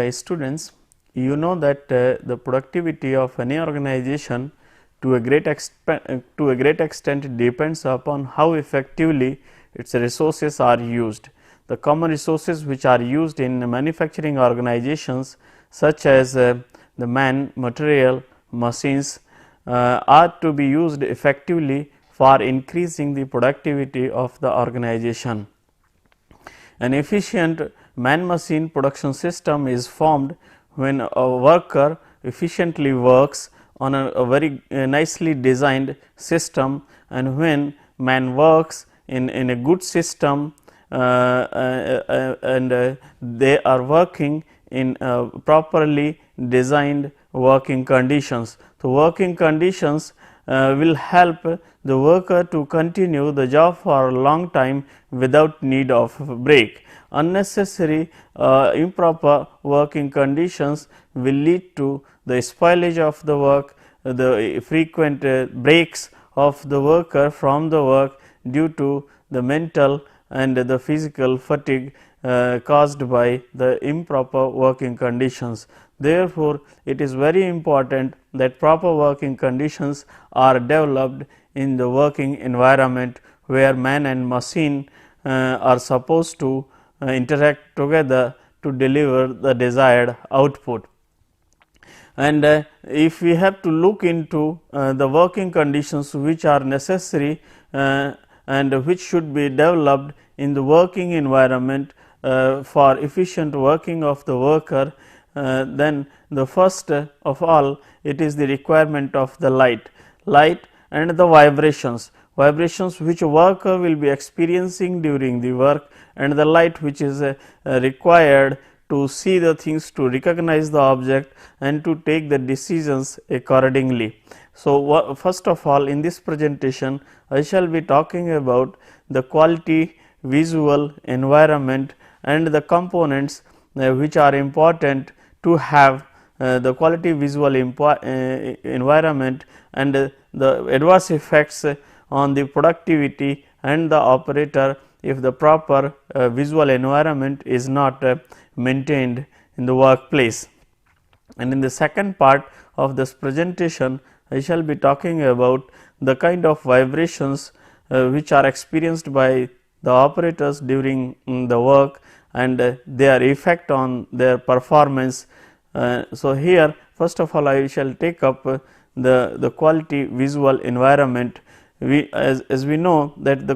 students, you know that the productivity of any organization to a great extent depends upon how effectively its resources are used. The common resources which are used in manufacturing organizations such as the man, material, machines are to be used effectively for increasing the productivity of the organization. An efficient man machine production system is formed when a worker efficiently works on a very nicely designed system, and when man works in a good system and they are working in properly designed working conditions. So, working conditions will help the worker to continue the job for a long time without need of break. Unnecessary improper working conditions will lead to the spoilage of the work, the frequent breaks of the worker from the work due to the mental and the physical fatigue caused by the improper working conditions. Therefore, it is very important that proper working conditions are developed in the working environment where man and machine are supposed to interact together to deliver the desired output. And if we have to look into the working conditions which are necessary and which should be developed in the working environment for efficient working of the worker, then the first of all it is the requirement of the light and the vibrations which a worker will be experiencing during the work, and the light which is required to see the things, to recognize the object and to take the decisions accordingly. So, first of all in this presentation I shall be talking about the quality visual environment and the components which are important to have the quality visual environment and the adverse effects on the productivity and the operator if the proper visual environment is not maintained in the workplace. And in the second part of this presentation I shall be talking about the kind of vibrations which are experienced by the operators during the work and their effect on their performance. So, here first of all I shall take up the quality visual environment. As we know that the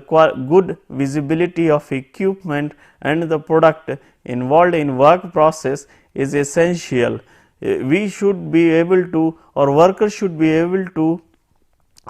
good visibility of equipment and the product involved in work process is essential. We should be able to, or workers should be able to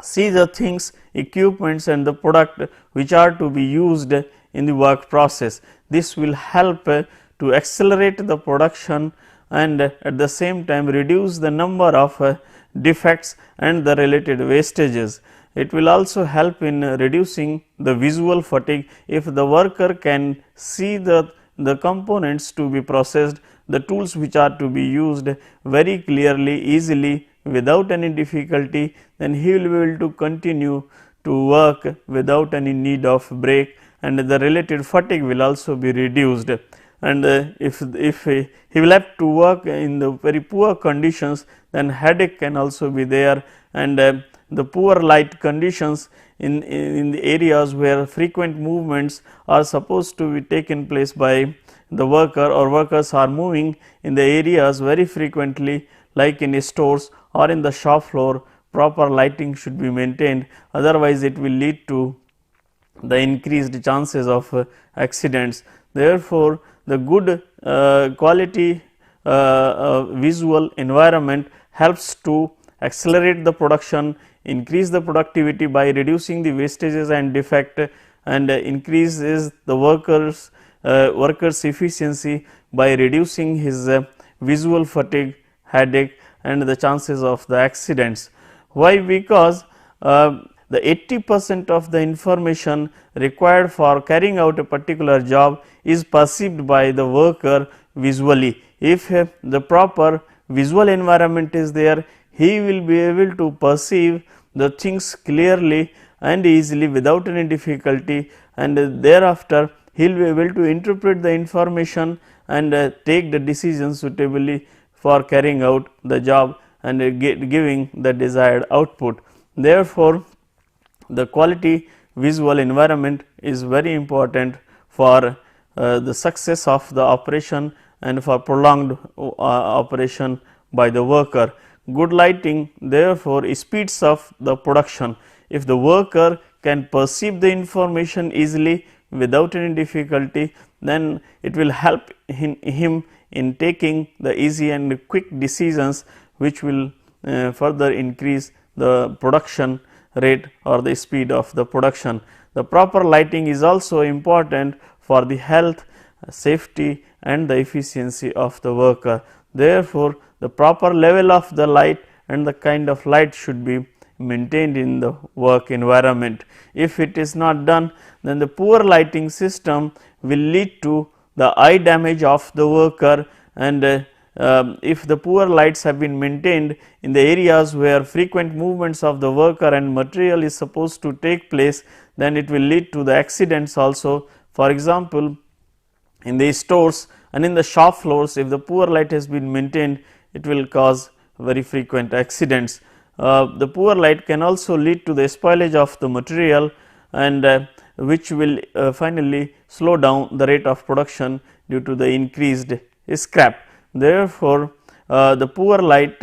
see the things, equipments and the product which are to be used in the work process. This will help to accelerate the production and at the same time reduce the number of defects and the related wastages. It will also help in reducing the visual fatigue if the worker can see the components to be processed, the tools which are to be used very clearly, easily, without any difficulty, then he will be able to continue to work without any need of break, and the related fatigue will also be reduced. And if he will have to work in the very poor conditions, then headache can also be there, and the poor light conditions in the areas where frequent movements are supposed to be taken place by the worker, or workers are moving in the areas very frequently like in stores or in the shop floor, proper lighting should be maintained, otherwise it will lead to the increased chances of accidents. Therefore, the good quality visual environment helps to accelerate the production, increase the productivity by reducing the wastages and defect, and increases the workers efficiency by reducing his visual fatigue, headache and the chances of the accidents. Why? Because the 80% of the information required for carrying out a particular job is perceived by the worker visually. If the proper visual environment is there, he will be able to perceive the things clearly and easily without any difficulty, and thereafter he will be able to interpret the information and take the decisions suitably for carrying out the job and giving the desired output. Therefore, the quality visual environment is very important for the success of the operation and for prolonged operation by the worker. Good lighting therefore speeds up the production. If the worker can perceive the information easily without any difficulty, then it will help him in taking the easy and quick decisions, which will further increase the production rate or the speed of the production. The proper lighting is also important for the health, safety and the efficiency of the worker. Therefore, the proper level of the light and the kind of light should be maintained in the work environment. If it is not done, then the poor lighting system will lead to the eye damage of the worker, and if the poor lights have been maintained in the areas where frequent movements of the worker and material is supposed to take place, then it will lead to the accidents also. For example, in the stores and in the shop floors, if the poor light has been maintained, it will cause very frequent accidents. The poor light can also lead to the spoilage of the material, and which will finally slow down the rate of production due to the increased scrap. Therefore, the poor light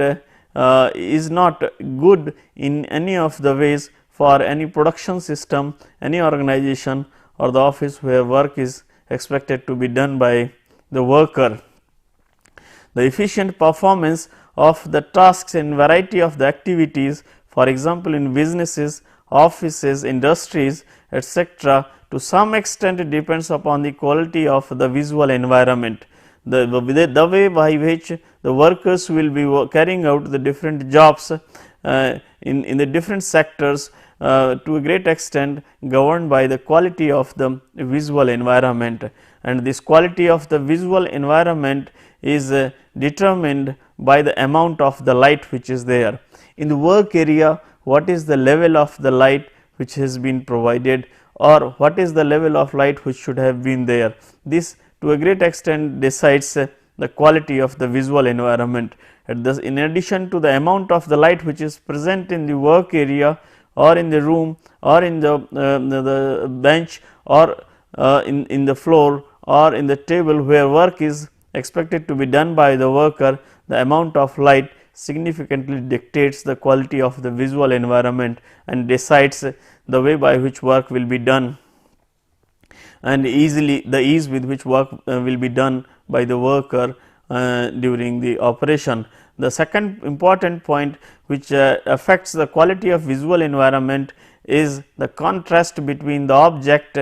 is not good in any of the ways for any production system, any organization or the office where work is expected to be done by the worker. The efficient performance of the tasks and variety of the activities, for example, in businesses, offices, industries, etc., to some extent depends upon the quality of the visual environment. The way by which the workers will be carrying out the different jobs in the different sectors to a great extent governed by the quality of the visual environment, and this quality of the visual environment is determined by the amount of the light which is there. In the work area, what is the level of the light which has been provided, or what is the level of light which should have been there. This to a great extent decides the quality of the visual environment. In addition to the amount of the light which is present in the work area or in the room or in the bench or in the floor or in the table where work is expected to be done by the worker, the amount of light significantly dictates the quality of the visual environment and decides the way by which work will be done, and the ease with which work will be done by the worker during the operation. The second important point which affects the quality of visual environment is the contrast between the object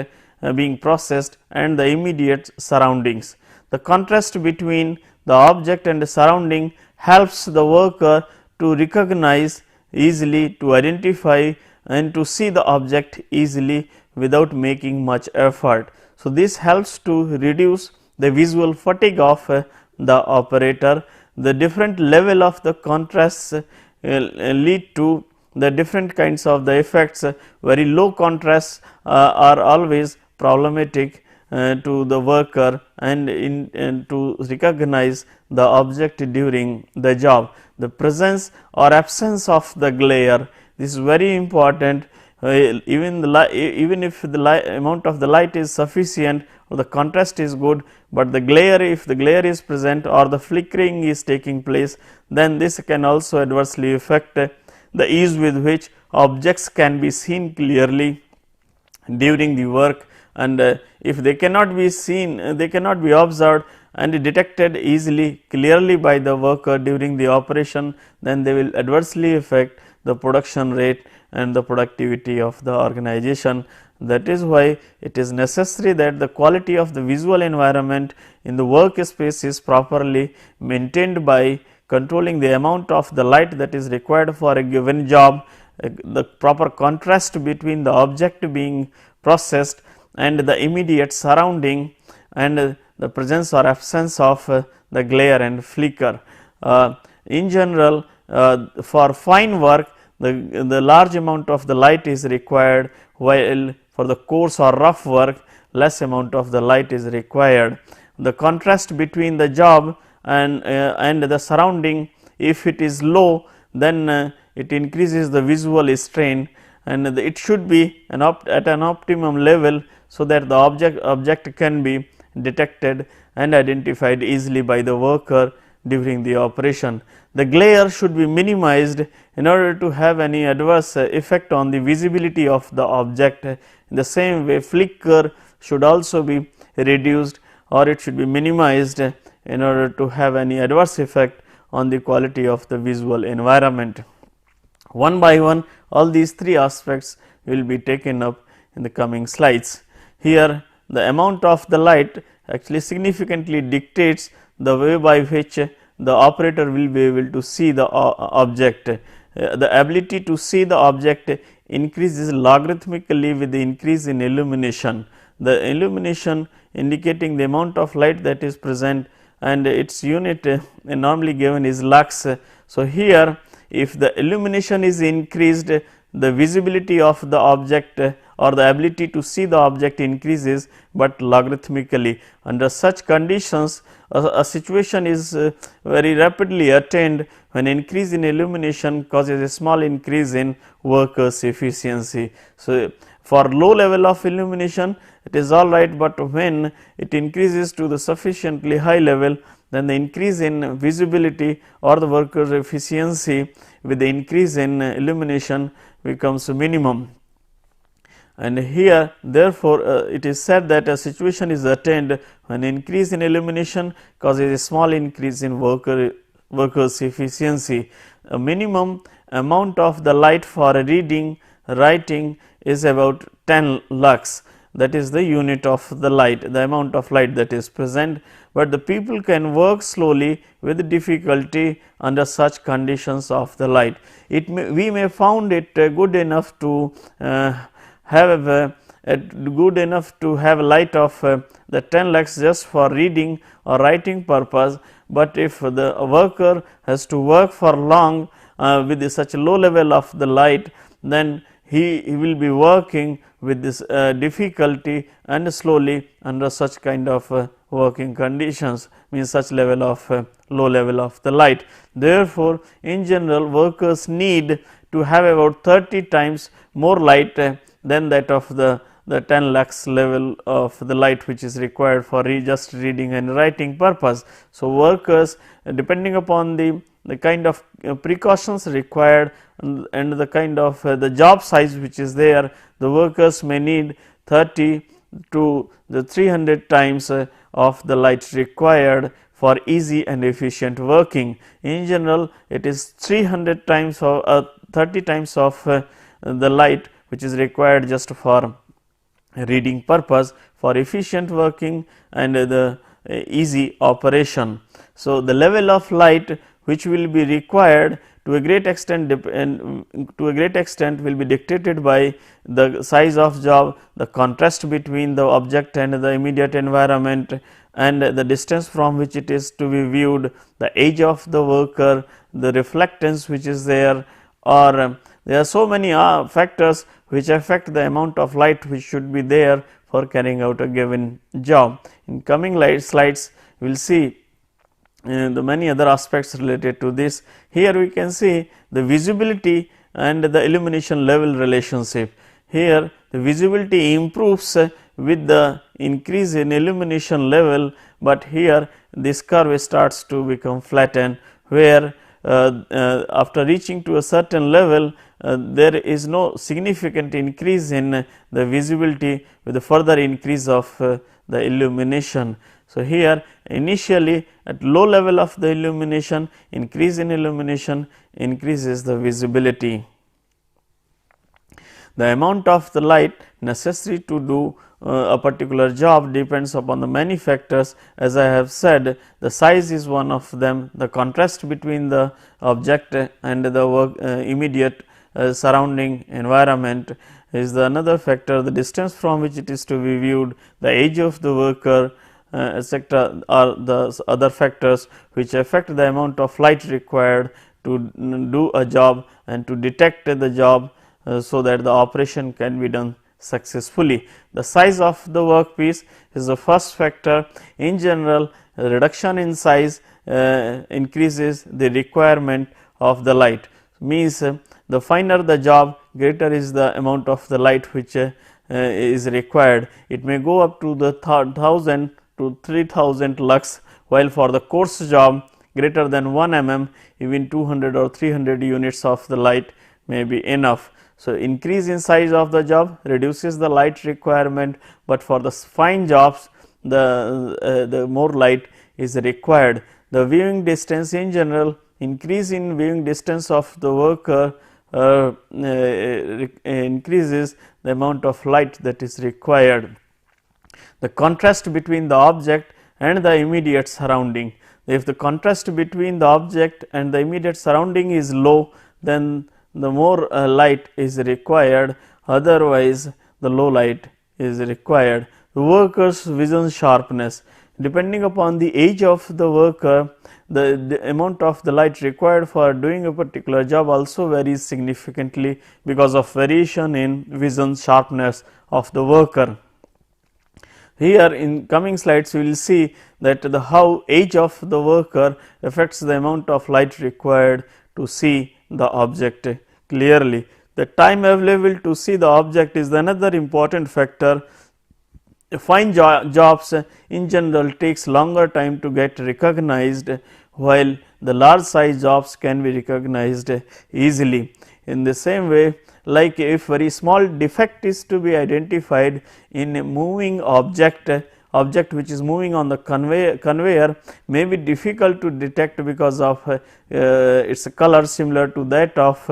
being processed and the immediate surroundings. The contrast between the object and the surrounding helps the worker to recognize easily, to identify and to see the object easily without making much effort. So, this helps to reduce the visual fatigue of the operator. The different level of the contrasts lead to the different kinds of the effects. Very low contrasts are always problematic to the worker and to recognize the object during the job. The presence or absence of the glare, this is very important. Even if the amount of the light is sufficient or the contrast is good, but the glare, if the glare is present or the flickering is taking place, then this can also adversely affect the ease with which objects can be seen clearly during the work, and if they cannot be seen, they cannot be observed and detected easily clearly by the worker during the operation, then they will adversely affect the production rate and the productivity of the organization. That is why it is necessary that the quality of the visual environment in the workspace is properly maintained by controlling the amount of the light that is required for a given job, the proper contrast between the object being processed and the immediate surrounding, and the presence or absence of the glare and flicker. In general, for fine work, the large amount of the light is required, while for the coarse or rough work less amount of the light is required. the contrast between the job and the surrounding, if it is low, then it increases the visual strain, and it should be at an optimum level, so that the object can be detected and identified easily by the worker during the operation. The glare should be minimized in order to have any adverse effect on the visibility of the object. In the same way, flicker should also be reduced, or it should be minimized in order to have any adverse effect on the quality of the visual environment. One by one, all these three aspects will be taken up in the coming slides. Here, the amount of the light actually significantly dictates the way by which the operator will be able to see the object. The ability to see the object increases logarithmically with the increase in illumination. The illumination indicating the amount of light that is present, and its unit normally given is lux. So, here if the illumination is increased, the visibility of the object or the ability to see the object increases, but logarithmically. Under such conditions, a situation is very rapidly attained when increase in illumination causes a small increase in workers' efficiency. So, for low level of illumination it is all right, but when it increases to the sufficiently high level, then the increase in visibility or the workers' efficiency with the increase in illumination becomes minimum. And here therefore, it is said that a situation is attained when increase in illumination causes a small increase in workers' efficiency. A minimum amount of the light for reading, writing is about 10 lux, that is the unit of the light, the amount of light that is present, but the people can work slowly with difficulty under such conditions of the light. We may found it good enough to have light of the 10 lux just for reading or writing purpose, but if the worker has to work for long with such a low level of the light, then he will be working with this difficulty and slowly under such kind of working conditions, means such level of low level of the light. Therefore, in general workers need to have about 30 times more light than that of the 10 lux level of the light which is required for just reading and writing purpose. So, workers depending upon the kind of precautions required and the kind of the job size which is there, the workers may need 30 to the 300 times of the light required for easy and efficient working. In general, it is 300 times or 30 times of the light which is required just for reading purpose for efficient working and the easy operation. So, the level of light which will be required to a great extent will be dictated by the size of job, the contrast between the object and the immediate environment, and the distance from which it is to be viewed, the age of the worker, the reflectance which is there, or there are so many factors which affect the amount of light which should be there for carrying out a given job. In coming slides, we will see the many other aspects related to this. Here we can see the visibility and the illumination level relationship. Here the visibility improves with the increase in illumination level, but here this curve starts to become flattened, where after reaching to a certain level there is no significant increase in the visibility with the further increase of the illumination. So, here initially at low level of the illumination, increase in illumination increases the visibility. The amount of the light necessary to do a particular job depends upon the many factors. As I have said, the size is one of them, the contrast between the object and the immediate surrounding environment is the another factor, the distance from which it is to be viewed, the age of the worker, etc., are the other factors which affect the amount of light required to do a job and to detect the job, so that the operation can be done successfully. The size of the workpiece is the first factor. In general, reduction in size increases the requirement of the light, means the finer the job, greater is the amount of the light which is required. It may go up to the 1000 to 3000 lux, while for the coarse job greater than 1 mm, even 200 or 300 units of the light may be enough. So, increase in size of the job reduces the light requirement, but for the fine jobs the more light is required. The viewing distance, in general, increase in viewing distance of the worker increases the amount of light that is required. The contrast between the object and the immediate surrounding. If the contrast between the object and the immediate surrounding is low, then the more light is required, otherwise the low light is required. The worker's vision sharpness, depending upon the age of the worker, the amount of the light required for doing a particular job also varies significantly because of variation in vision sharpness of the worker. Here in coming slides we will see that the how age of the worker affects the amount of light required to see the object clearly. The time available to see the object is another important factor. Fine jobs in general takes longer time to get recognized, while the large size jobs can be recognized easily. In the same way, like if very small defect is to be identified in a moving object which is moving on the conveyor may be difficult to detect because of its color similar to that of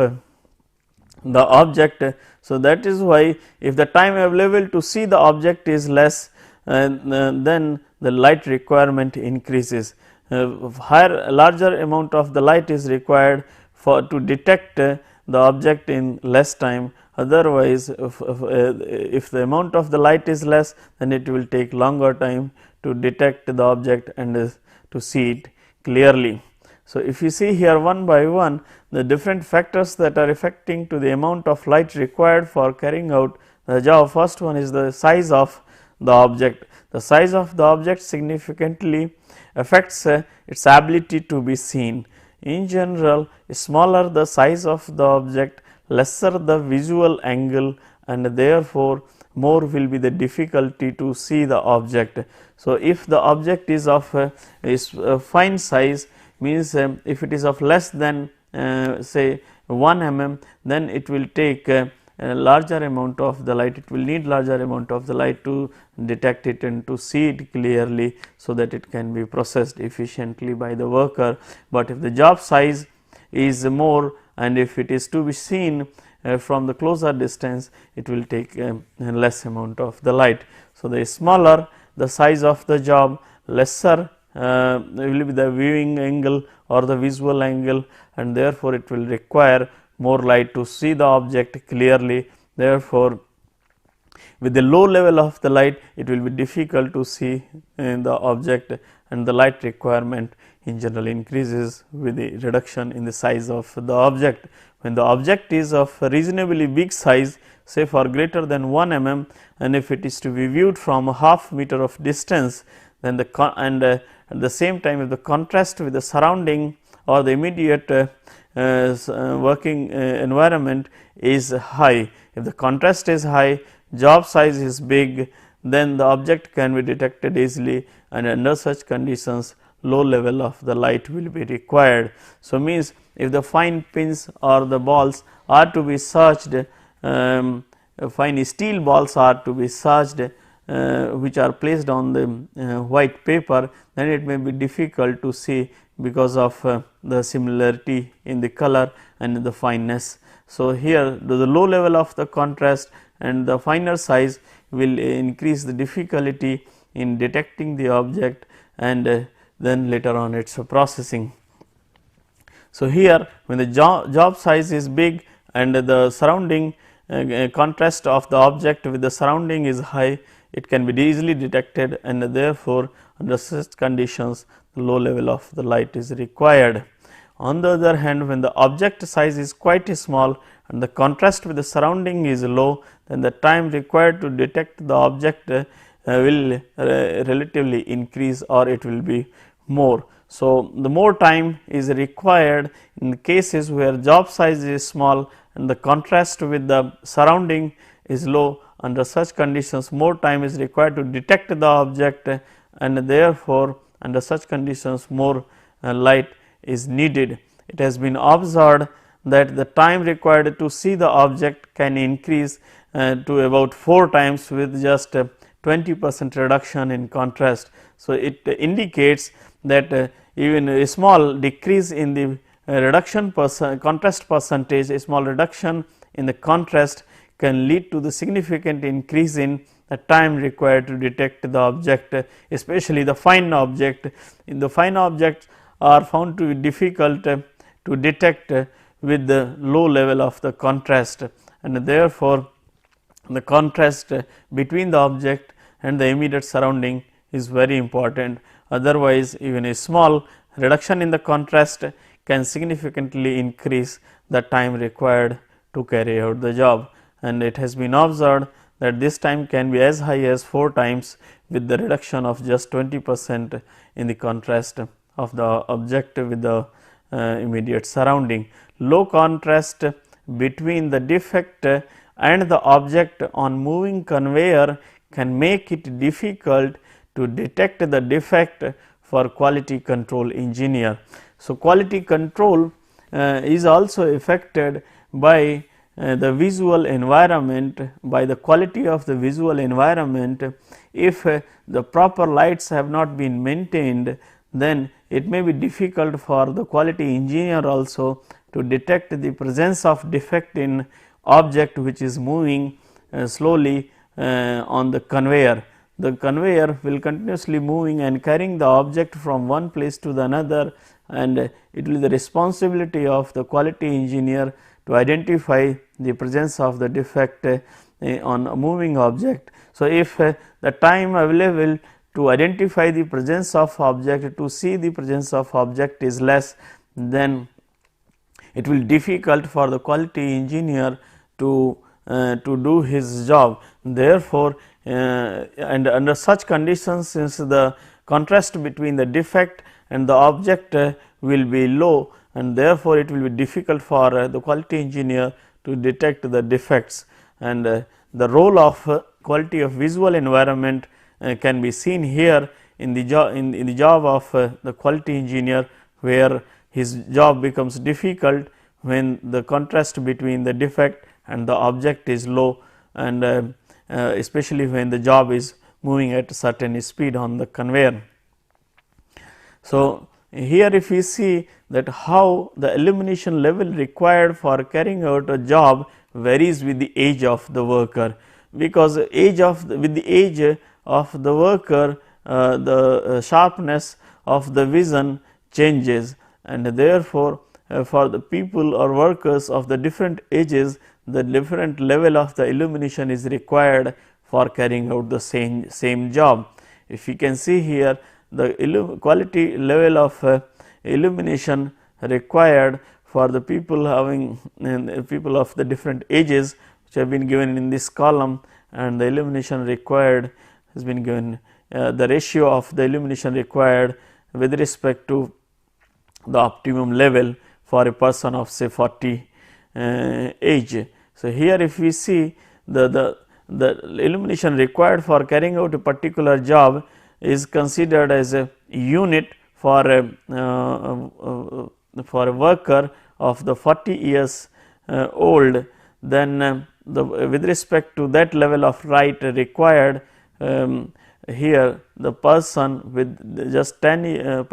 the object. So, that is why if the time available to see the object is less, then the light requirement increases. Larger amount of the light is required for to detect the object in less time. Otherwise, if the amount of the light is less, then it will take longer time to detect the object and to see it clearly. So, if you see here one by one the different factors that are affecting to the amount of light required for carrying out the job. First one is the size of the object. The size of the object significantly affects its ability to be seen. In general, smaller the size of the object, lesser the visual angle, and therefore, more will be the difficulty to see the object. So, if the object is of fine size, means if it is of less than say 1 mm, then it will take a larger amount of the light, it will need larger amount of the light to detect it and to see it clearly, so that it can be processed efficiently by the worker. But if the job size is more and if it is to be seen from the closer distance, it will take a less amount of the light. So, the smaller the size of the job, lesser will be the viewing angle or the visual angle, and therefore, it will require more light to see the object clearly. Therefore, with the low level of the light, it will be difficult to see the object, and the light requirement in general increases with the reduction in the size of the object. When the object is of reasonably big size, say for greater than 1 mm, and if it is to be viewed from a half meter of distance, then at the same time if the contrast with the surrounding or the immediate working environment is high. If the contrast is high, job size is big, then the object can be detected easily, and under such conditions low level of the light will be required. So, means if the fine pins or the balls are to be searched, fine steel balls are to be searched, which are placed on the white paper, then it may be difficult to see because of the similarity in the color and in the fineness. So, here the low level of the contrast and the finer size will increase the difficulty in detecting the object and then later on its processing. So, here when the job size is big and the surrounding contrast of the object with the surrounding is high, it can be easily detected, and therefore, under such conditions the low level of the light is required. On the other hand, when the object size is quite small and the contrast with the surrounding is low, then the time required to detect the object will relatively increase, or it will be more. So, the more time is required in cases where job size is small and the contrast with the surrounding is low. Under such conditions, more time is required to detect the object, and therefore, under such conditions more light is needed. It has been observed that the time required to see the object can increase to about 4 times with just 20% reduction in contrast. So, it indicates that even a small decrease in the reduction contrast percentage, a small reduction in the contrast can lead to the significant increase in the time required to detect the object, especially the fine object. In the fine objects are found to be difficult to detect with the low level of the contrast, and therefore, the contrast between the object and the immediate surrounding is very important. Otherwise, even a small reduction in the contrast can significantly increase the time required to carry out the job, and it has been observed that this time can be as high as 4 times with the reduction of just 20% in the contrast of the object with the immediate surrounding. Low contrast between the defect and the object on moving conveyor can make it difficult to detect the defect for quality control engineer. So, quality control is also affected by the visual environment, by the quality of the visual environment. If the proper lights have not been maintained, then it may be difficult for the quality engineer also to detect the presence of defect in object which is moving slowly on the conveyor. The conveyor will continuously moving and carrying the object from one place to the another, and it will be the responsibility of the quality engineer to identify the presence of the defect on a moving object. So, if the time available to identify the presence of object, to see the presence of object is less, then it will be difficult for the quality engineer to do his job. Therefore, and under such conditions, since the contrast between the defect and the object will be low, and therefore, it will be difficult for the quality engineer to detect the defects, and the role of quality of visual environment can be seen here in the job of the quality engineer, where his job becomes difficult when the contrast between the defect and the object is low, and especially when the job is moving at a certain speed on the conveyor. So, here if we see that how the illumination level required for carrying out a job varies with the age of the worker, because with the age of the worker the sharpness of the vision changes, and therefore, for the people or workers of the different ages, the different level of the illumination is required for carrying out the same job. If you can see here, the quality level of illumination required for the people having people of the different ages, which have been given in this column, and the illumination required has been given, the ratio of the illumination required with respect to the optimum level for a person of say 40 age. So, here if we see the illumination required for carrying out a particular job is considered as a unit for a worker of the 40 years old, then with respect to that level of light required, here the person with just 10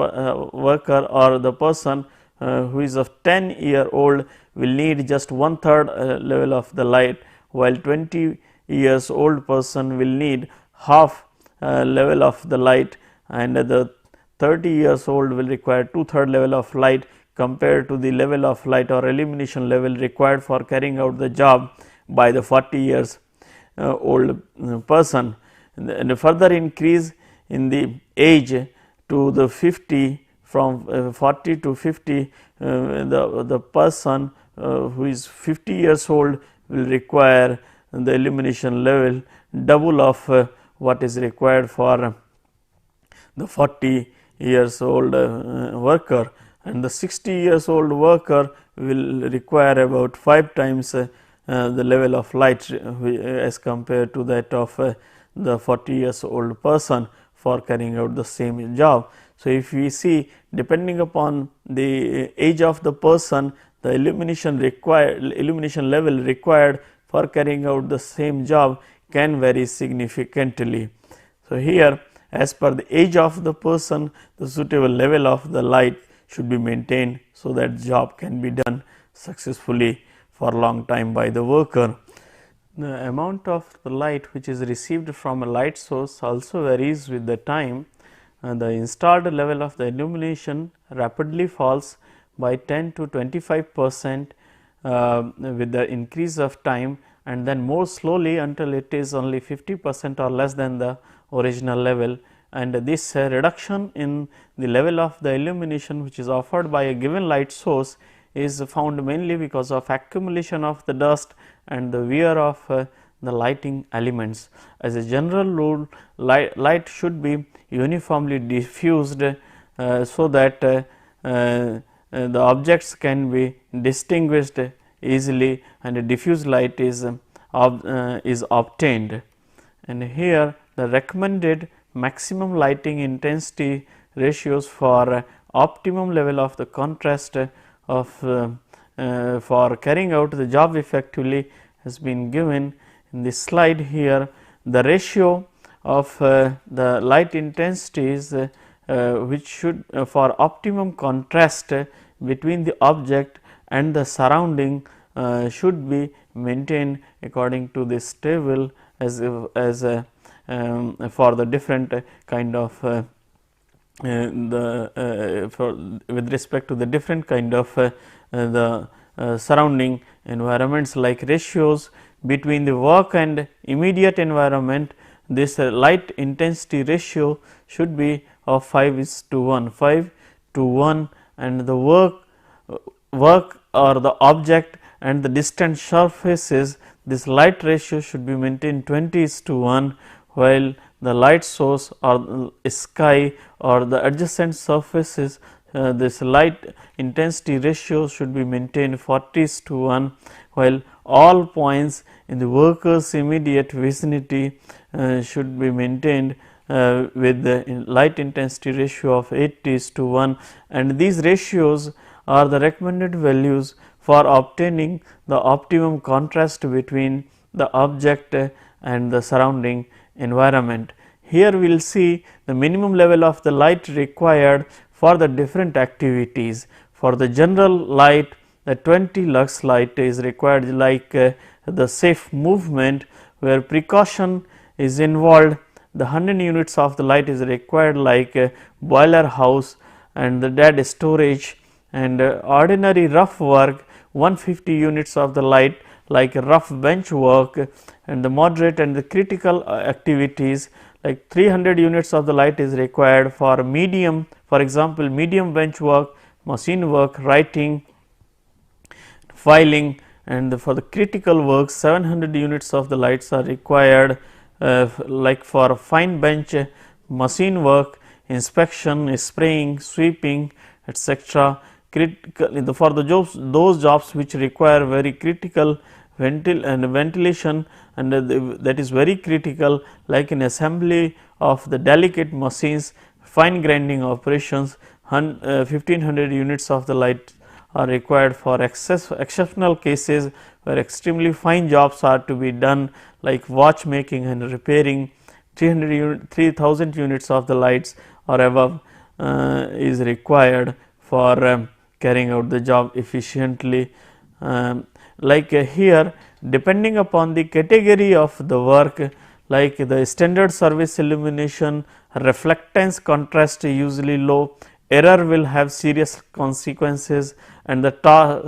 worker or the person who is of 10-year old will need just 1/3 level of the light, while 20 years old person will need half level of the light, and the 30 years old will require 2/3 level of light compared to the level of light or illumination level required for carrying out the job by the 40 years old person. And a further increase in the age to the 50 from 40 to 50, the person who is 50 years old will require the illumination level double of what is required for the 40 years old worker, and the 60 years old worker will require about 5 times the level of light as compared to that of the 40 years old person for carrying out the same job. So, if we see, depending upon the age of the person, the illumination level required for carrying out the same job can vary significantly. So, here as per the age of the person, the suitable level of the light should be maintained, so that job can be done successfully for a long time by the worker. The amount of the light which is received from a light source also varies with the time. The installed level of the illumination rapidly falls by 10 to 25% with the increase of time, and then more slowly until it is only 50% or less than the original level. And this reduction in the level of the illumination which is offered by a given light source is found mainly because of accumulation of the dust and the wear of the lighting elements. As a general rule, light should be uniformly diffused so that the objects can be distinguished easily, and a diffuse light is obtained. And here the recommended maximum lighting intensity ratios for optimum level of the contrast of for carrying out the job effectively has been given in this slide. Here the ratio of the light intensities which should for optimum contrast between the object and the surrounding should be maintained according to this table as for the different kind of with respect to the different kind of the surrounding environments, like ratios between the work and immediate environment. This light intensity ratio should be of 5:1, and the work or the object and the distant surfaces, this light ratio should be maintained 20:1, while the light source or sky or the adjacent surfaces, this light intensity ratio should be maintained 40:1, while all points in the worker's immediate vicinity should be maintained with the light intensity ratio of 80:1, and these ratios are the recommended values for obtaining the optimum contrast between the object and the surrounding environment. Here we will see the minimum level of the light required for the different activities. For the general light, the 20 lux light is required, like the safe movement where precaution is involved. The 100 units of the light is required, like boiler house and the dead storage, and ordinary rough work 150 units of the light, like rough bench work, and the moderate and the critical activities like 300 units of the light is required. For medium, for example, medium bench work, machine work, writing, filing, and for the critical work 700 units of the lights are required, like for fine bench machine work, inspection, spraying, sweeping, etc. For the those jobs which require very critical ventilation, and that is very critical, like in assembly of the delicate machines, fine grinding operations, 1500 units of the light are required. For exceptional cases where extremely fine jobs are to be done, like watchmaking and repairing, 3000 units of the lights or above is required for carrying out the job efficiently. Like here, depending upon the category of the work, like the standard service illumination, reflectance contrast usually low, error will have serious consequences, and the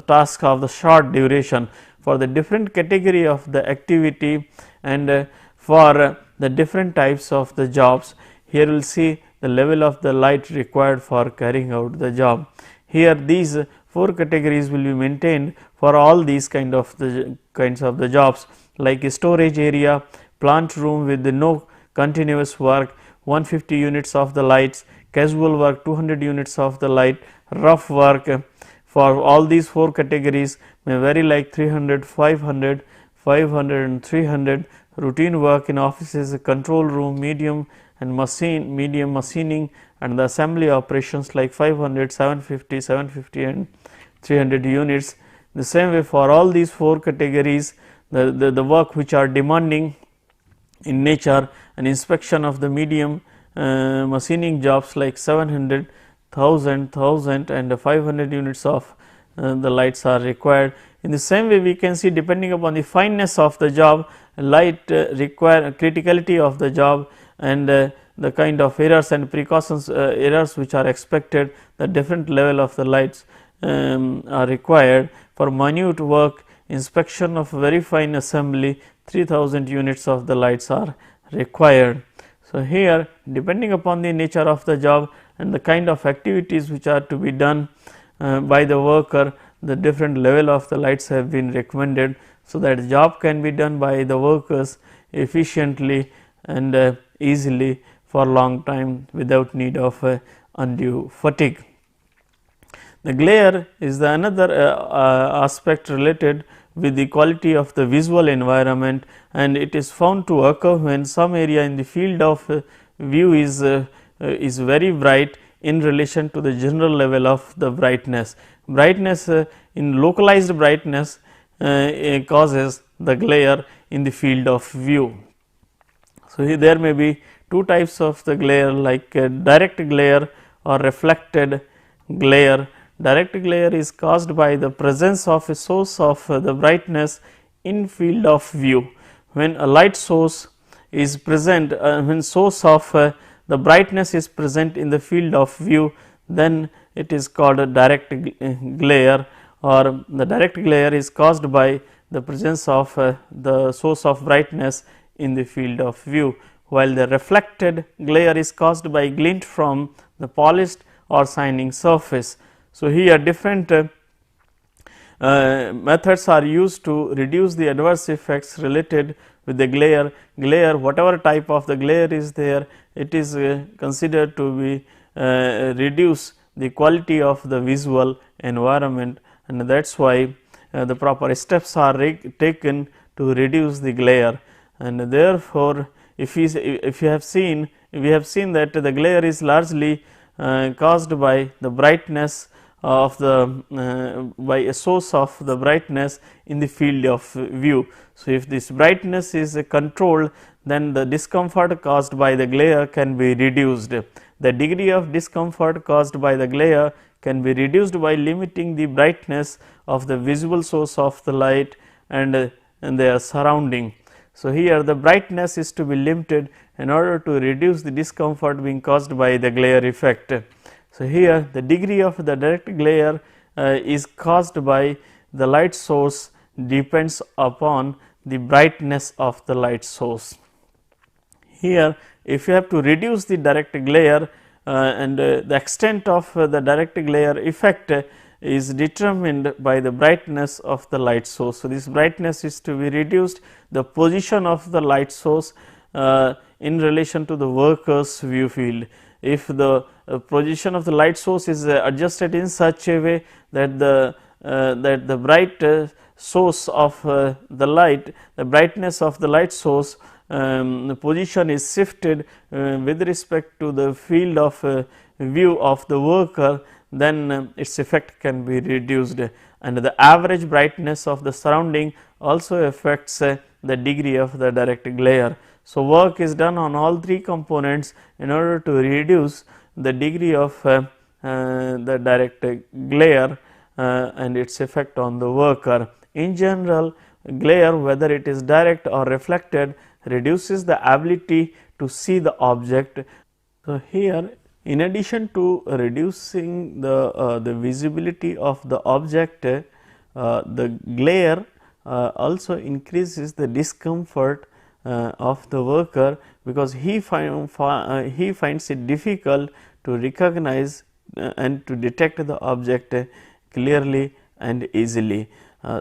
task of the short duration. For the different category of the activity and for the different types of the jobs, here we will see the level of the light required for carrying out the job. Here these 4 categories will be maintained for all these kinds of the jobs, like storage area, plant room with no continuous work, 150 units of the lights, casual work 200 units of the light, rough work for all these 4 categories may vary like 300, 500, 500 and 300. Routine work in offices, control room, medium machining and the assembly operations like 500, 750, 750 and 300 units. The same way for all these 4 categories, the work which are demanding in nature, an inspection of the medium machining jobs like 700, 1000 and 500 units of the lights are required. In the same way, we can see depending upon the fineness of the job, light require criticality of the job and the kind of errors and precautions errors which are expected, the different level of the lights are required. For minute work, inspection of very fine assembly, 3000 units of the lights are required. So, here depending upon the nature of the job and the kind of activities which are to be done by the worker, the different level of the lights have been recommended. So, that the job can be done by the workers efficiently and easily for long time without need of undue fatigue. The glare is the another aspect related with the quality of the visual environment, and it is found to occur when some area in the field of view is very bright in relation to the general level of the brightness. Brightness in localized brightness causes the glare in the field of view. So, there may be 2 types of the glare, like direct glare or reflected glare. Direct glare is caused by the presence of a source of the brightness in field of view. When a light source is present, when source of the brightness is present in the field of view, then it is called a direct glare, or the direct glare is caused by the presence of the source of brightness in the field of view, while the reflected glare is caused by glint from the polished or shining surface. So, here different methods are used to reduce the adverse effects related with the glare. Glare, whatever type of the glare is there, it is considered to be reduce the quality of the visual environment, and that is why the proper steps are taken to reduce the glare. And therefore, if you have seen, we have seen that the glare is largely caused by the brightness of the by a source of the brightness in the field of view. So, if this brightness is controlled, then the discomfort caused by the glare can be reduced. The degree of discomfort caused by the glare can be reduced by limiting the brightness of the visible source of the light and their surrounding. So, here the brightness is to be limited in order to reduce the discomfort being caused by the glare effect. So, here the degree of the direct glare is caused by the light source depends upon the brightness of the light source. Here, if you have to reduce the direct glare and the extent of the direct glare effect is determined by the brightness of the light source. So, this brightness is to be reduced, the position of the light source in relation to the worker's view field. If the position of the light source is adjusted in such a way that the bright source of the light, the brightness of the light source the position is shifted with respect to the field of view of the worker, then its effect can be reduced, and the average brightness of the surrounding also affects the degree of the direct glare. So, work is done on all 3 components in order to reduce the degree of the direct glare and its effect on the worker. In general, glare, whether it is direct or reflected, reduces the ability to see the object. So, here in addition to reducing the visibility of the object, the glare also increases the discomfort of the worker because he finds it difficult to recognize and to detect the object clearly and easily.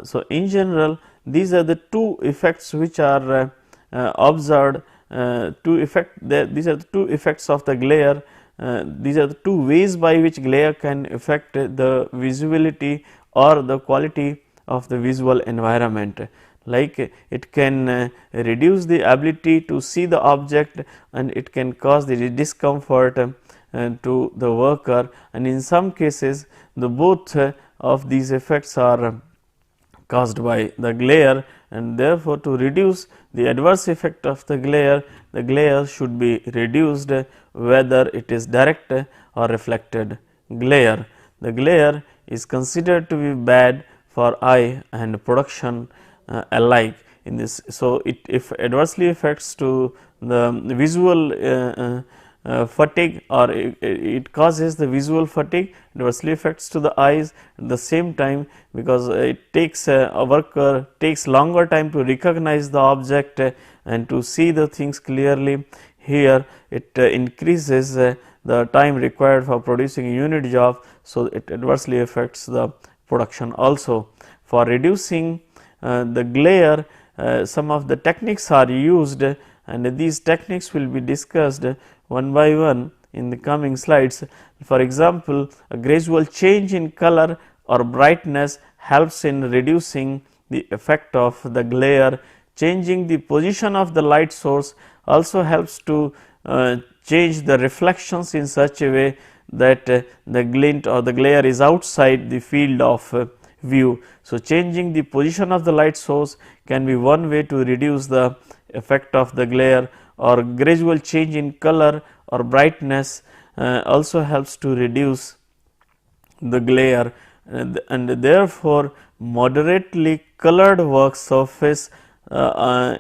So, in general these are the two effects which are observed, these are the two effects of the glare. These are the two ways by which glare can affect the visibility or the quality of the visual environment. Like it can reduce the ability to see the object, and it can cause the discomfort to the worker, and in some cases the both of these effects are caused by the glare, and therefore, to reduce the adverse effect of the glare should be reduced whether it is direct or reflected glare. The glare is considered to be bad for eye and production alike in this. So, if adversely affects to the visual fatigue, or it causes the visual fatigue, adversely affects to the eyes at the same time, because it takes a worker takes longer time to recognize the object and to see the things clearly. Here it increases the time required for producing a unit job. So, it adversely affects the production also. For reducing the glare, some of the techniques are used, and these techniques will be discussed one by one in the coming slides. For example, a gradual change in color or brightness helps in reducing the effect of the glare. Changing the position of the light source also helps to change the reflections in such a way that the glint or the glare is outside the field of view. So, changing the position of the light source can be one way to reduce the effect of the glare, or gradual change in color or brightness also helps to reduce the glare, and therefore, moderately colored work surface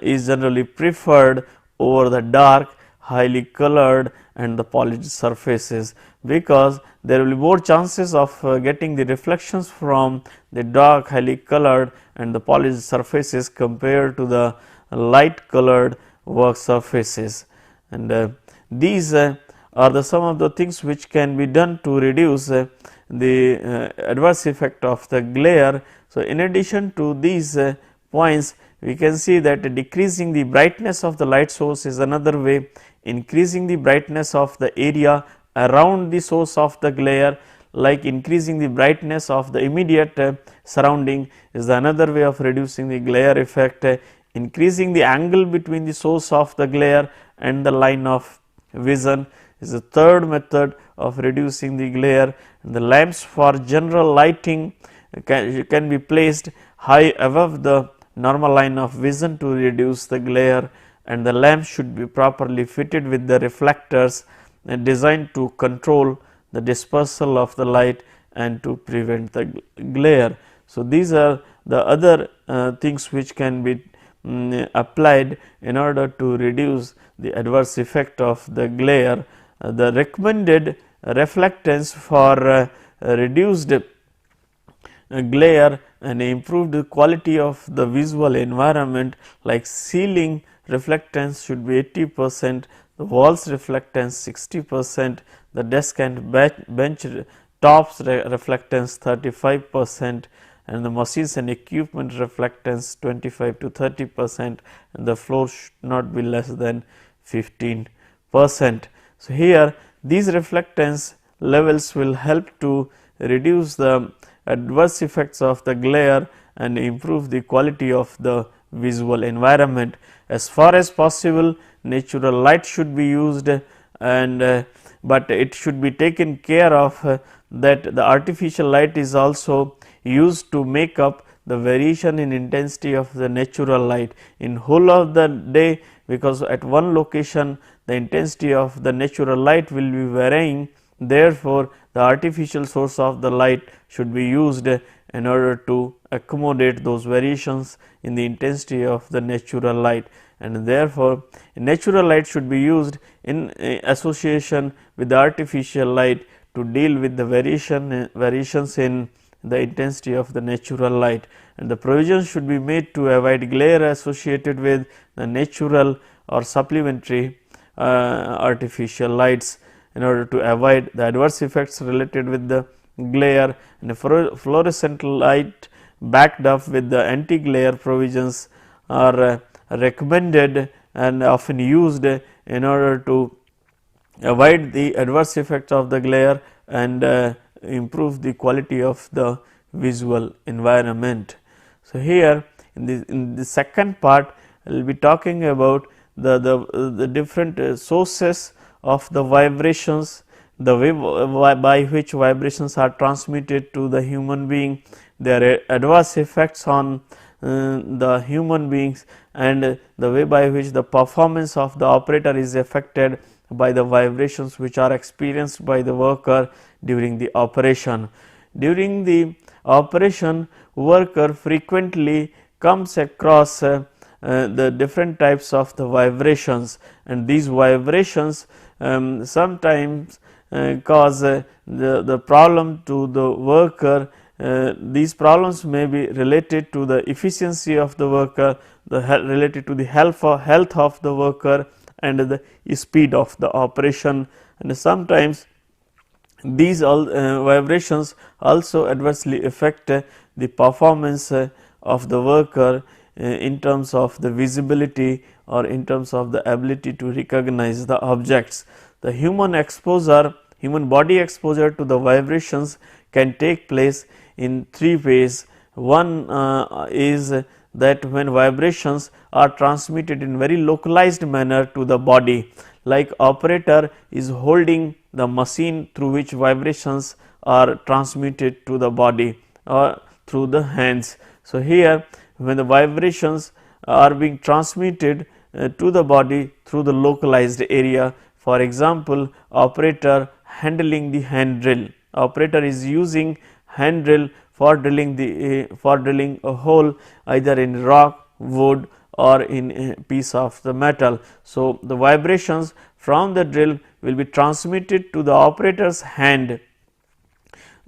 is generally preferred over the dark, highly colored and the polished surfaces, because there will be more chances of getting the reflections from the dark, highly colored and the polished surfaces compared to the light colored work surfaces. And these are some of the things which can be done to reduce the adverse effect of the glare. So, in addition to these points, we can see that decreasing the brightness of the light source is another way. Increasing the brightness of the area around the source of the glare, like increasing the brightness of the immediate surrounding, is another way of reducing the glare effect. Increasing the angle between the source of the glare and the line of vision is the third method of reducing the glare. And the lamps for general lighting can be placed high above the normal line of vision to reduce the glare, and the lamp should be properly fitted with the reflectors designed to control the dispersal of the light and to prevent the glare. So, these are the other things which can be applied in order to reduce the adverse effect of the glare. The recommended reflectance for reduced glare and improved quality of the visual environment, like ceiling reflectance should be 80%, the walls reflectance 60%, the desk and bench tops reflectance 35%, and the machines and equipment reflectance 25 to 30%, and the floor should not be less than 15%. So, here these reflectance levels will help to reduce the adverse effects of the glare and improve the quality of the visual environment. As far as possible, natural light should be used, and but it should be taken care of that the artificial light is also used to make up the variation in intensity of the natural light in whole of the day, because at one location the intensity of the natural light will be varying. Therefore, the artificial source of the light should be used in order to accommodate those variations in the intensity of the natural light, and therefore, natural light should be used in association with the artificial light to deal with the variations in the intensity of the natural light, and the provisions should be made to avoid glare associated with the natural or supplementary artificial lights in order to avoid the adverse effects related with the glare, and a fluorescent light backed up with the anti glare provisions are recommended and often used in order to avoid the adverse effects of the glare and improve the quality of the visual environment. So, here in the second part I will be talking about the different sources of the vibrations, the way by which vibrations are transmitted to the human being, their adverse effects on the human beings, and the way by which the performance of the operator is affected by the vibrations which are experienced by the worker during the operation. During the operation, worker frequently comes across the different types of the vibrations, and these vibrations sometimes cause the problem to the worker. These problems may be related to the efficiency of the worker, related to the health of the worker, and the speed of the operation, and sometimes these vibrations also adversely affect the performance of the worker in terms of the visibility or in terms of the ability to recognize the objects. The human body exposure to the vibrations can take place in three ways. One is that when vibrations are transmitted in very localized manner to the body, like operator is holding the machine through which vibrations are transmitted to the body or through the hands. So, here when the vibrations are being transmitted to the body through the localized area, for example, operator handling the hand drill, operator is using hand drill for drilling a hole either in rock, wood, or in a piece of the metal. So, the vibrations from the drill will be transmitted to the operator's hand,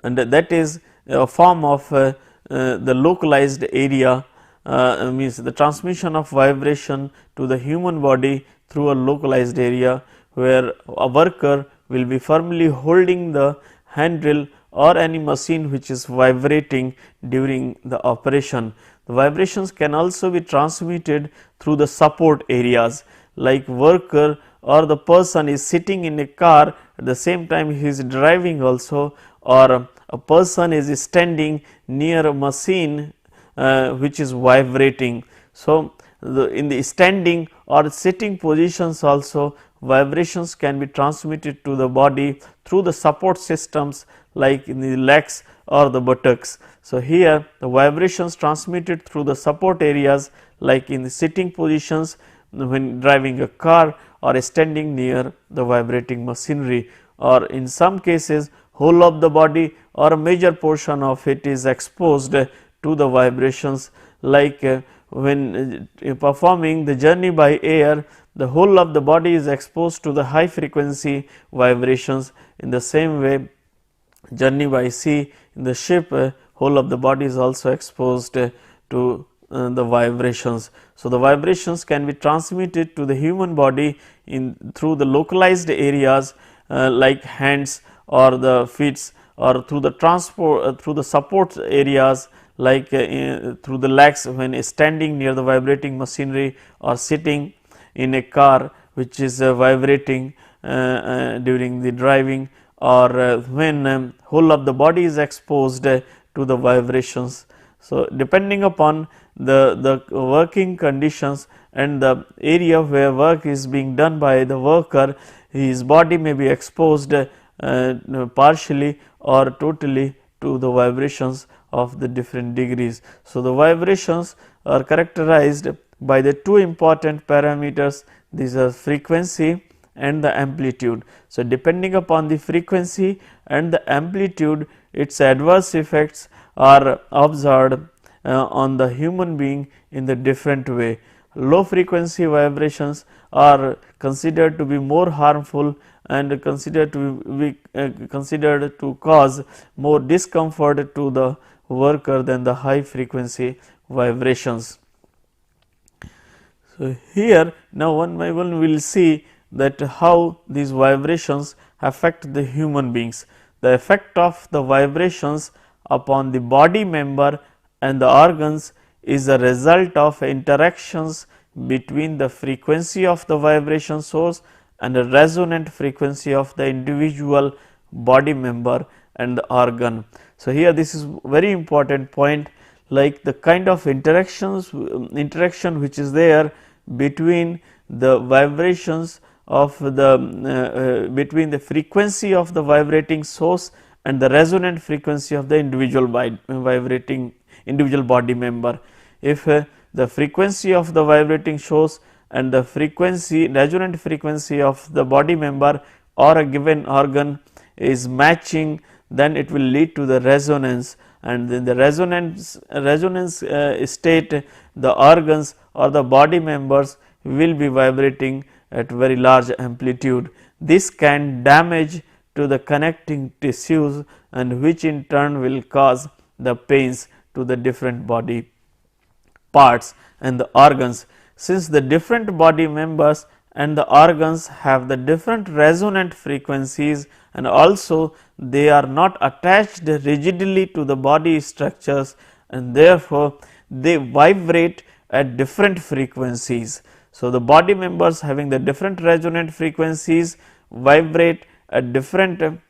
and that is a form of the localized area, means the transmission of vibration to the human body through a localized area, where a worker will be firmly holding the hand drill or any machine which is vibrating during the operation. The vibrations can also be transmitted through the support areas, like worker or the person is sitting in a car, at the same time he is driving also, or a person is standing near a machine which is vibrating. So, in the standing or sitting positions also vibrations can be transmitted to the body through the support systems like in the legs or the buttocks. So, here the vibrations transmitted through the support areas like in the sitting positions when driving a car or standing near the vibrating machinery, or in some cases whole of the body or a major portion of it is exposed to the vibrations, like when performing the journey by air, the whole of the body is exposed to the high frequency vibrations. In the same way, journey by sea, in the ship, whole of the body is also exposed to the vibrations. So, the vibrations can be transmitted to the human body through the localized areas like hands or the feet, or through the through the support areas like through the legs when standing near the vibrating machinery, or sitting in a car which is vibrating during the driving, or when whole of the body is exposed to the vibrations. So, depending upon the working conditions and the area where work is being done by the worker, his body may be exposed partially or totally to the vibrations of the different degrees. So, the vibrations are characterized by the two important parameters, these are frequency and the amplitude. So, depending upon the frequency and the amplitude, its adverse effects are observed on the human being in the different way. Low frequency vibrations are considered to be more harmful and considered to cause more discomfort to the worker than the high frequency vibrations. So, here now one by one we will see that how these vibrations affect the human beings. The effect of the vibrations upon the body member and the organs is a result of interactions between the frequency of the vibration source and the resonant frequency of the individual body member and the organ. So, here this is very important point, like the kind of interaction which is there between the vibrations of the between the frequency of the vibrating source and the resonant frequency of the individual vibrating individual body member. If the frequency of the vibrating source and the resonant frequency of the body member or a given organ is matching, then it will lead to the resonance, and in the resonance state the organs or the body members will be vibrating at very large amplitude. This can damage to the connecting tissues, and which in turn will cause the pains to the different body parts and the organs. Since the different body members and the organs have the different resonant frequencies, and also they are not attached rigidly to the body structures, and therefore, they vibrate at different frequencies. So, the body members having the different resonant frequencies vibrate at different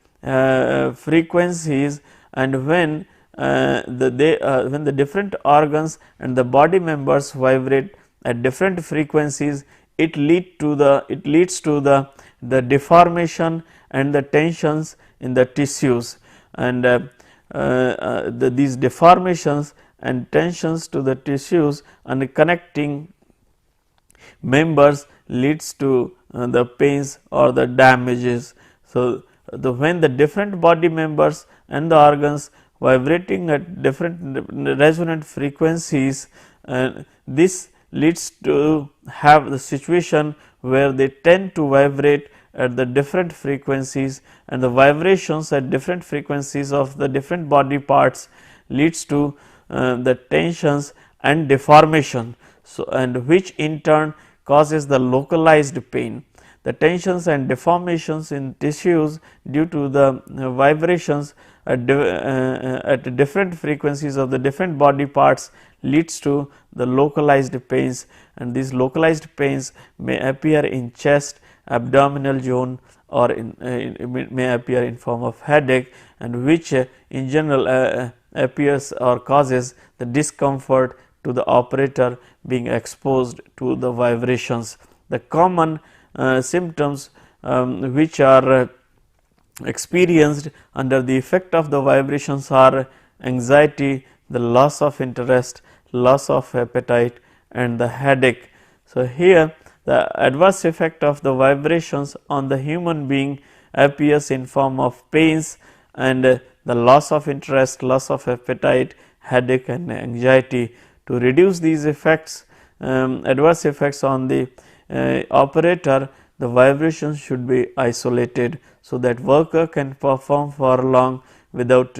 frequencies, and when when the different organs and the body members vibrate at different frequencies, it leads to the deformation and the tensions in the tissues, and these deformations and tensions to the tissues and the connecting members leads to the pains or the damages. So, when the different body members and the organs vibrating at different resonant frequencies, this leads to have the situation where they tend to vibrate at the different frequencies, and the vibrations at different frequencies of the different body parts leads to the tensions and deformation. So, and which in turn causes the localized pain. The tensions and deformations in tissues due to the vibrations at different frequencies of the different body parts leads to the localized pains, and these localized pains may appear in chest, abdominal zone, or may appear in form of headache, and which in general appears or causes the discomfort to the operator being exposed to the vibrations. The common symptoms which are experienced under the effect of the vibrations are anxiety, the loss of interest, loss of appetite, and the headache. So, here the adverse effect of the vibrations on the human being appears in form of pains and the loss of interest, loss of appetite, headache, and anxiety. To reduce these effects, adverse effects on the operator, the vibrations should be isolated, so that worker can perform for long without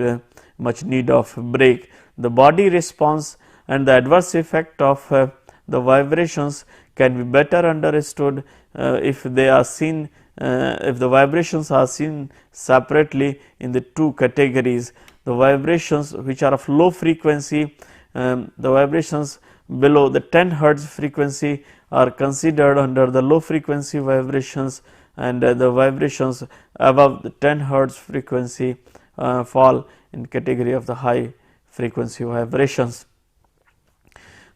much need of break. The body response and the adverse effect of the vibrations can be better understood if they are seen if the vibrations are seen separately in the two categories. The vibrations which are of low frequency, the vibrations below the 10 hertz frequency are considered under the low frequency vibrations, and the vibrations above the 10 hertz frequency fall in category of the high frequency vibrations.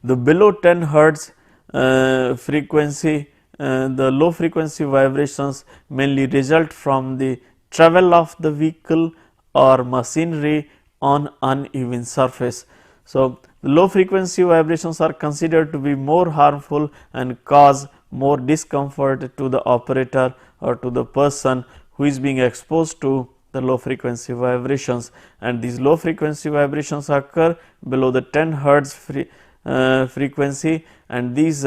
The below 10 hertz frequency, the low frequency vibrations mainly result from the travel of the vehicle or machinery on uneven surface. So, low frequency vibrations are considered to be more harmful and cause more discomfort to the operator or to the person who is being exposed to the low frequency vibrations, and these low frequency vibrations occur below the 10 hertz frequency, and these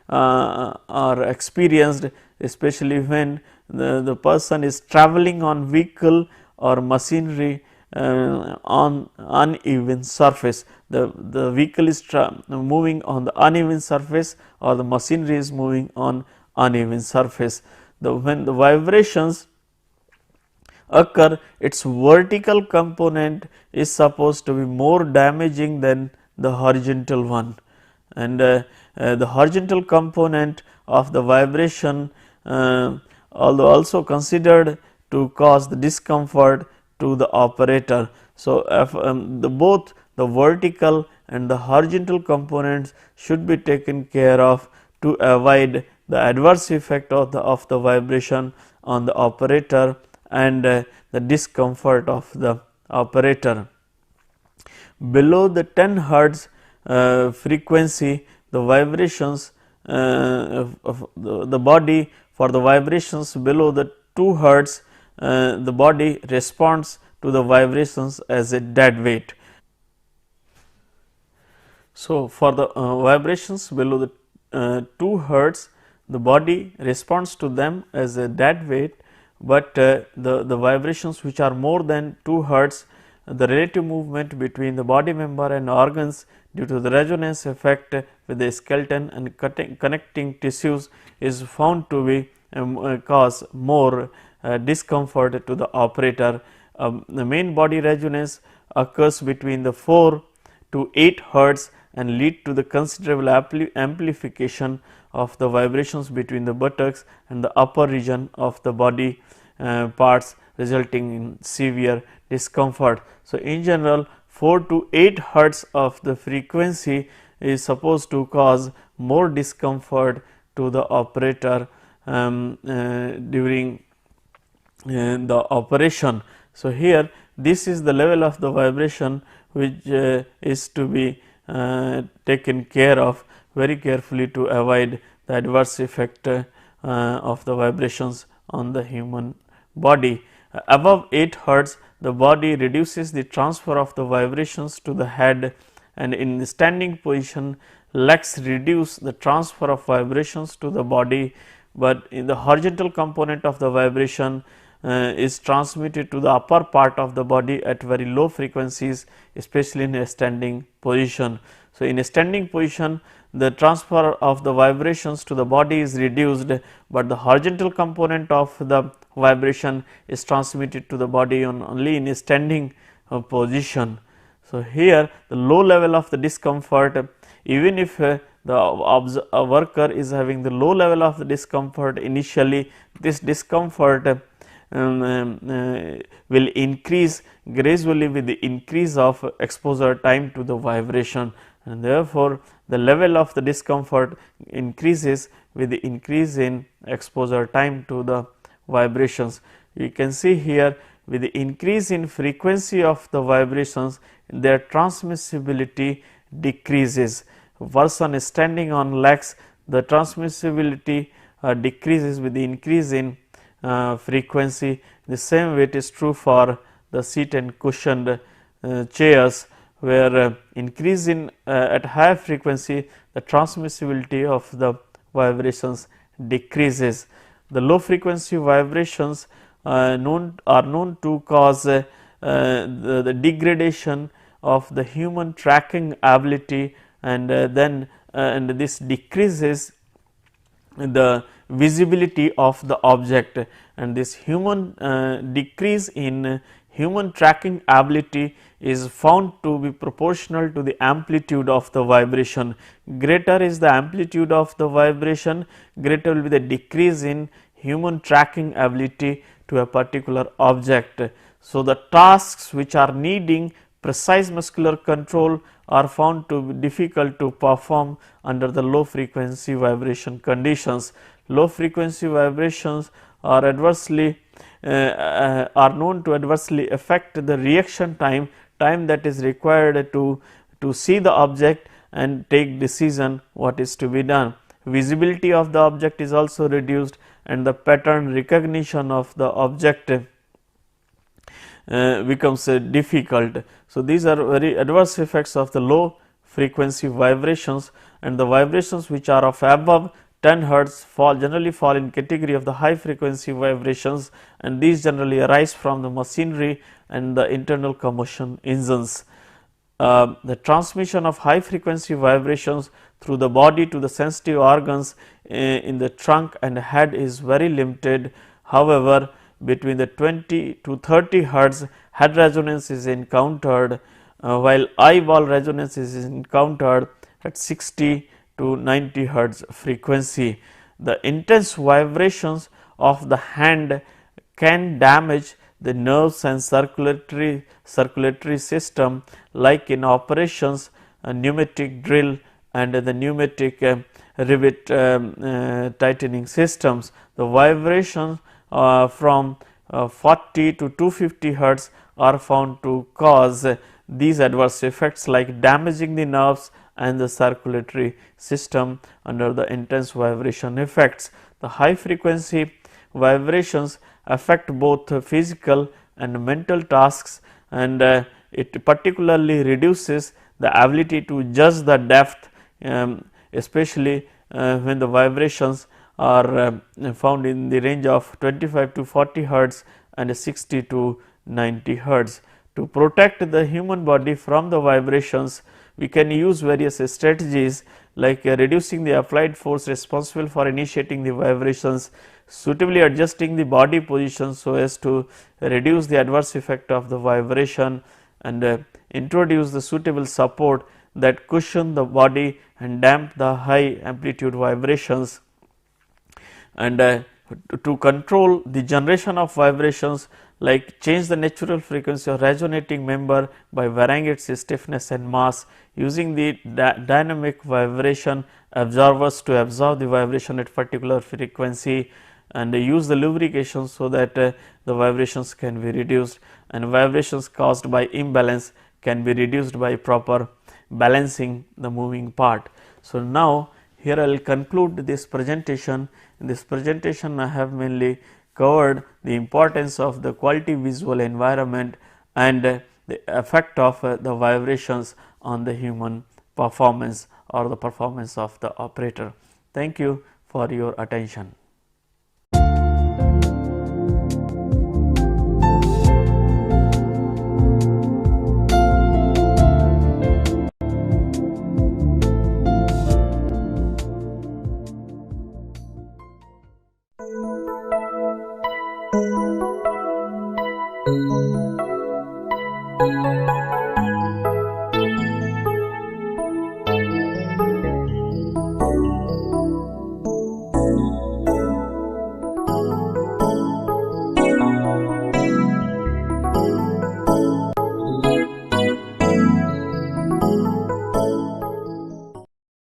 are experienced especially when the person is traveling on vehicle or machinery on uneven surface. The vehicle is moving on the uneven surface, or the machinery is moving on uneven surface. when the vibrations occur, its vertical component is supposed to be more damaging than the horizontal one, and the horizontal component of the vibration although also considered to cause the discomfort to the operator. So, if, both the vertical and the horizontal components should be taken care of to avoid the adverse effect of the vibration on the operator and the discomfort of the operator. Below the 10 hertz frequency, the vibrations of the body, for the vibrations below the 2 hertz, the body responds to the vibrations as a dead weight. So, for the vibrations below the 2 hertz, the body responds to them as a dead weight, but the vibrations which are more than 2 hertz, the relative movement between the body member and organs due to the resonance effect with the skeleton and connecting tissues is found to be cause more discomfort to the operator. The main body resonance occurs between the 4 to 8 hertz and lead to the considerable amplification of the vibrations between the buttocks and the upper region of the body parts, resulting in severe discomfort. So, in general 4 to 8 hertz of the frequency is supposed to cause more discomfort to the operator during the operation. So, here this is the level of the vibration which is to be taken care of very carefully to avoid the adverse effect of the vibrations on the human body. Above 8 hertz, the body reduces the transfer of the vibrations to the head, and in the standing position legs reduce the transfer of vibrations to the body, but in the horizontal component of the vibration is transmitted to the upper part of the body at very low frequencies, especially in a standing position. So, in a standing position, the transfer of the vibrations to the body is reduced, but the horizontal component of the vibration is transmitted to the body only in a standing position. So, here the low level of the discomfort, even if the worker is having the low level of the discomfort initially, this discomfort will increase gradually with the increase of exposure time to the vibration, and therefore, the level of the discomfort increases with the increase in exposure time to the vibrations. You can see here, with the increase in frequency of the vibrations, their transmissibility decreases. Person standing on legs, the transmissibility decreases with the increase in frequency. The same way it is true for the seat and cushioned chairs, where increase in at higher frequency, the transmissibility of the vibrations decreases. The low frequency vibrations are known to cause the degradation of the human tracking ability, and and this decreases the visibility of the object, and this decrease in human tracking ability is found to be proportional to the amplitude of the vibration. Greater is the amplitude of the vibration, greater will be the decrease in human tracking ability to a particular object. So, the tasks which are needing precise muscular control are found to be difficult to perform under the low frequency vibration conditions. Low frequency vibrations are are known to adversely affect the reaction time that is required to see the object and take decision what is to be done. Visibility of the object is also reduced, and the pattern recognition of the object becomes difficult. So, these are very adverse effects of the low frequency vibrations, and the vibrations which are of above 10 hertz generally fall in category of the high frequency vibrations, and these generally arise from the machinery and the internal combustion engines. The transmission of high frequency vibrations through the body to the sensitive organs in the trunk and head is very limited. However, between the 20 to 30 hertz head resonance is encountered, while eyeball resonance is encountered at 60 to 90 hertz frequency. The intense vibrations of the hand can damage the nerves and circulatory system, like in operations, pneumatic drill and the pneumatic rivet tightening systems. The vibrations from 40 to 250 hertz are found to cause these adverse effects, like damaging the nerves and the circulatory system under the intense vibration effects. The high frequency vibrations affect both physical and mental tasks, and it particularly reduces the ability to judge the depth, especially when the vibrations are found in the range of 25 to 40 hertz and 60 to 90 hertz. To protect the human body from the vibrations, we can use various strategies, like reducing the applied force responsible for initiating the vibrations, suitably adjusting the body position so as to reduce the adverse effect of the vibration, and introduce the suitable support that cushion the body and damp the high amplitude vibrations. And to control the generation of vibrations, like change the natural frequency of resonating member by varying its stiffness and mass, using the dynamic vibration absorbers to absorb the vibration at particular frequency, and use the lubrication so that the vibrations can be reduced, and vibrations caused by imbalance can be reduced by proper balancing the moving part. So, now here I will conclude this presentation. In this presentation, I have mainly covered the importance of the quality visual environment and the effect of the vibrations on the human performance or the performance of the operator. Thank you for your attention.